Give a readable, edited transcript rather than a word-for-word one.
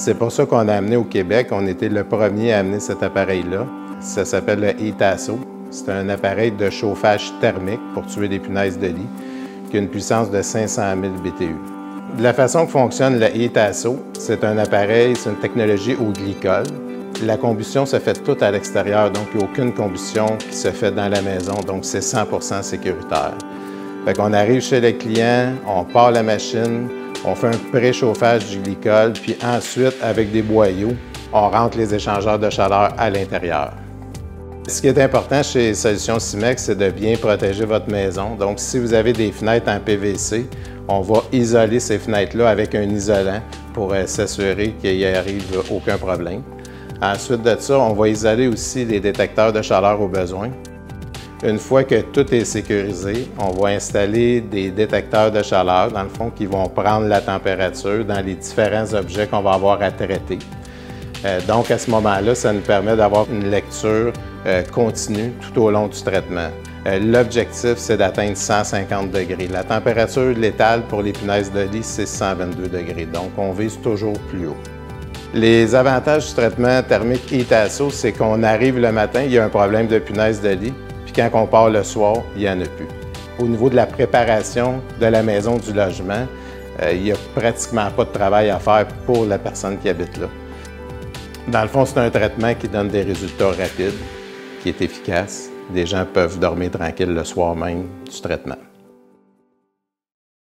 C'est pour ça qu'on a amené au Québec, on était le premier à amener cet appareil-là. Ça s'appelle le Heat-Asso. C'est un appareil de chauffage thermique pour tuer les punaises de lit qui a une puissance de 500 000 BTU. De la façon que fonctionne le Heat-Asso, c'est un appareil, c'est une technologie au glycol. La combustion se fait toute à l'extérieur, donc il n'y a aucune combustion qui se fait dans la maison, donc c'est 100% sécuritaire. Fait qu'on arrive chez le client, on part la machine, on fait un préchauffage du glycol, puis ensuite, avec des boyaux, on rentre les échangeurs de chaleur à l'intérieur. Ce qui est important chez Solutions Simex, c'est de bien protéger votre maison. Donc, si vous avez des fenêtres en PVC, on va isoler ces fenêtres-là avec un isolant pour s'assurer qu'il n'y arrive aucun problème. Ensuite de ça, on va isoler aussi les détecteurs de chaleur au besoin. Une fois que tout est sécurisé, on va installer des détecteurs de chaleur, dans le fond, qui vont prendre la température dans les différents objets qu'on va avoir à traiter. Donc, à ce moment-là, ça nous permet d'avoir une lecture continue tout au long du traitement. L'objectif, c'est d'atteindre 150 degrés. La température létale pour les punaises de lit, c'est 122 degrés. Donc, on vise toujours plus haut. Les avantages du traitement thermique Heat-Asso, c'est qu'on arrive le matin, il y a un problème de punaises de lit, puis quand on part le soir, il n'y en a plus. Au niveau de la préparation de la maison, du logement, il n'y a pratiquement pas de travail à faire pour la personne qui habite là. Dans le fond, c'est un traitement qui donne des résultats rapides, qui est efficace. Les gens peuvent dormir tranquilles le soir même du traitement.